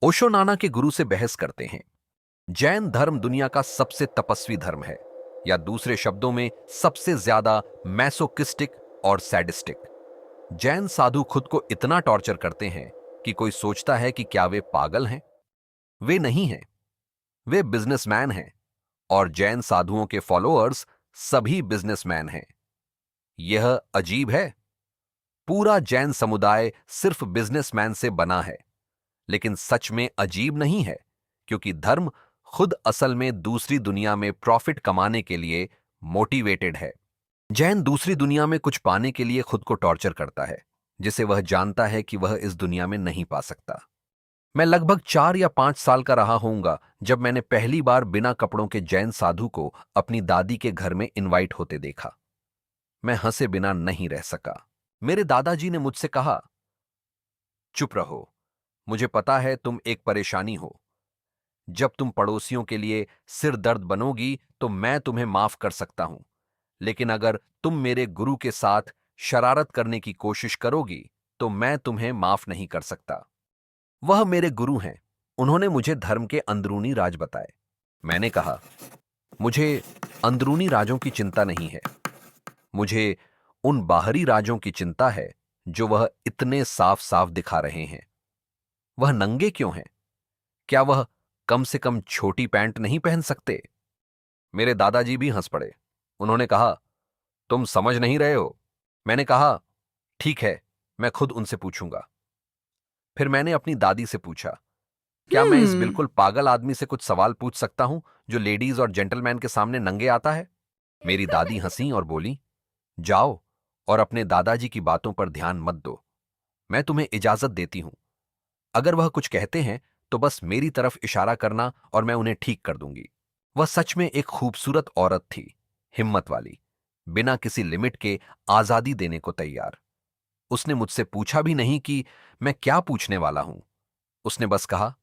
ओशो नाना के गुरु से बहस करते हैं। जैन धर्म दुनिया का सबसे तपस्वी धर्म है, या दूसरे शब्दों में सबसे ज्यादा मैसोकिस्टिक और सैडिस्टिक। जैन साधु खुद को इतना टॉर्चर करते हैं कि कोई सोचता है कि क्या वे पागल हैं। वे नहीं हैं, वे बिजनेसमैन हैं, और जैन साधुओं के फॉलोअर्स सभी बिजनेसमैन हैं। यह अजीब है। पूरा जैन समुदाय सिर्फ बिजनेसमैन से बना है, लेकिन सच में अजीब नहीं है, क्योंकि धर्म खुद असल में दूसरी दुनिया में प्रॉफिट कमाने के लिए मोटिवेटेड है। जैन दूसरी दुनिया में कुछ पाने के लिए खुद को टॉर्चर करता है, जिसे वह जानता है कि वह इस दुनिया में नहीं पा सकता। मैं लगभग 4 या 5 साल का रहा होऊंगा जब मैंने पहली बार बिना कपड़ों के जैन साधु को अपनी दादी के घर में इनवाइट होते देखा। मैं हंसे बिना नहीं रह सका। मेरे दादाजी ने मुझसे कहा, चुप रहो, मुझे पता है तुम एक परेशानी हो। जब तुम पड़ोसियों के लिए सिर दर्द बनोगी तो मैं तुम्हें माफ कर सकता हूं, लेकिन अगर तुम मेरे गुरु के साथ शरारत करने की कोशिश करोगी तो मैं तुम्हें माफ नहीं कर सकता। वह मेरे गुरु हैं, उन्होंने मुझे धर्म के अंदरूनी राज बताए। मैंने कहा, मुझे अंदरूनी राजों की चिंता नहीं है, मुझे उन बाहरी राजों की चिंता है जो वह इतने साफ साफ दिखा रहे हैं। वह नंगे क्यों हैं? क्या वह कम से कम छोटी पैंट नहीं पहन सकते? मेरे दादाजी भी हंस पड़े। उन्होंने कहा, तुम समझ नहीं रहे हो। मैंने कहा, ठीक है, मैं खुद उनसे पूछूंगा। फिर मैंने अपनी दादी से पूछा, क्या मैं इस बिल्कुल पागल आदमी से कुछ सवाल पूछ सकता हूं जो लेडीज और जेंटलमैन के सामने नंगे आता है? मेरी दादी हंसी और बोली, जाओ और अपने दादाजी की बातों पर ध्यान मत दो। मैं तुम्हें इजाजत देती हूं। अगर वह कुछ कहते हैं तो बस मेरी तरफ इशारा करना और मैं उन्हें ठीक कर दूंगी। वह सच में एक खूबसूरत औरत थी, हिम्मत वाली, बिना किसी लिमिट के आजादी देने को तैयार। उसने मुझसे पूछा भी नहीं कि मैं क्या पूछने वाला हूं। उसने बस कहा,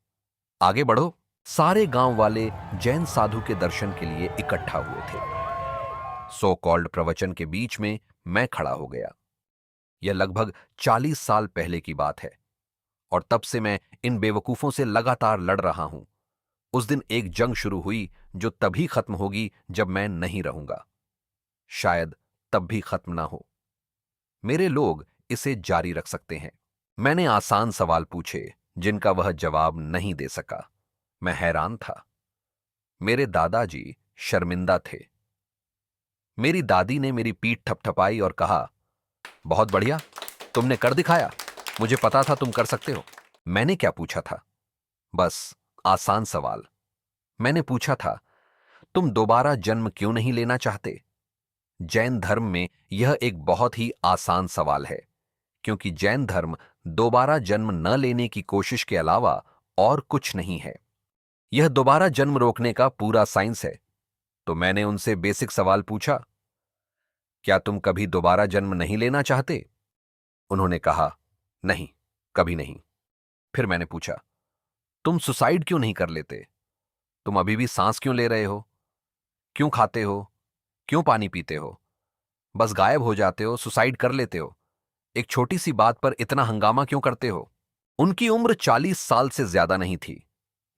आगे बढ़ो। सारे गांव वाले जैन साधु के दर्शन के लिए इकट्ठा हुए थे। सो कॉल्ड प्रवचन के बीच में मैं खड़ा हो गया। यह लगभग 40 साल पहले की बात है, और तब से मैं इन बेवकूफों से लगातार लड़ रहा हूं। उस दिन एक जंग शुरू हुई जो तभी खत्म होगी जब मैं नहीं रहूंगा। शायद तब भी खत्म ना हो। मेरे लोग इसे जारी रख सकते हैं। मैंने आसान सवाल पूछे जिनका वह जवाब नहीं दे सका। मैं हैरान था। मेरे दादाजी शर्मिंदा थे। मेरी दादी ने मेरी पीठ थपथपाई और कहा, बहुत बढ़िया, तुमने कर दिखाया। मुझे पता था तुम कर सकते हो। मैंने क्या पूछा था? बस आसान सवाल। मैंने पूछा था, तुम दोबारा जन्म क्यों नहीं लेना चाहते? जैन धर्म में यह एक बहुत ही आसान सवाल है, क्योंकि जैन धर्म दोबारा जन्म न लेने की कोशिश के अलावा और कुछ नहीं है। यह दोबारा जन्म रोकने का पूरा साइंस है। तो मैंने उनसे बेसिक सवाल पूछा, क्या तुम कभी दोबारा जन्म नहीं लेना चाहते? उन्होंने कहा, नहीं, कभी नहीं। फिर मैंने पूछा, तुम सुसाइड क्यों नहीं कर लेते? तुम अभी भी सांस क्यों ले रहे हो? क्यों खाते हो? क्यों पानी पीते हो? बस गायब हो जाते हो, सुसाइड कर लेते हो। एक छोटी सी बात पर इतना हंगामा क्यों करते हो? उनकी उम्र 40 साल से ज्यादा नहीं थी।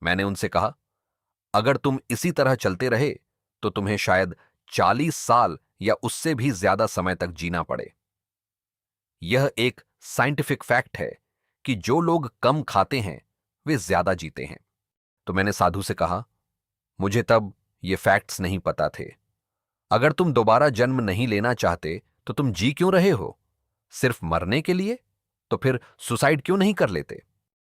मैंने उनसे कहा, अगर तुम इसी तरह चलते रहे तो तुम्हें शायद 40 साल या उससे भी ज्यादा समय तक जीना पड़े। यह एक साइंटिफिक फैक्ट है कि जो लोग कम खाते हैं वे ज्यादा जीते हैं। तो मैंने साधु से कहा, मुझे तब ये फैक्ट्स नहीं पता थे। अगर तुम दोबारा जन्म नहीं लेना चाहते तो तुम जी क्यों रहे हो? सिर्फ मरने के लिए? तो फिर सुसाइड क्यों नहीं कर लेते?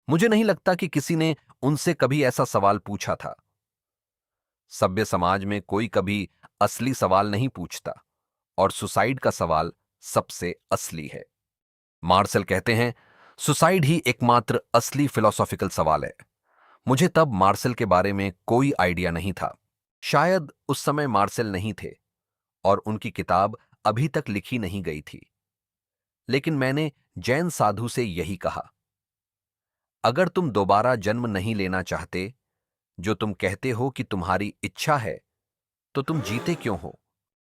मुझे नहीं लगता कि किसी ने उनसे कभी ऐसा सवाल पूछा था। सभ्य समाज में कोई कभी असली सवाल नहीं पूछता, और सुसाइड का सवाल सबसे असली है। मार्शल कहते हैं, सुसाइड ही एकमात्र असली फिलोसॉफिकल सवाल है। मुझे तब मार्शल के बारे में कोई आइडिया नहीं था। शायद उस समय मार्शल नहीं थे और उनकी किताब अभी तक लिखी नहीं गई थी। लेकिन मैंने जैन साधु से यही कहा, अगर तुम दोबारा जन्म नहीं लेना चाहते, जो तुम कहते हो कि तुम्हारी इच्छा है, तो तुम जीते क्यों हो?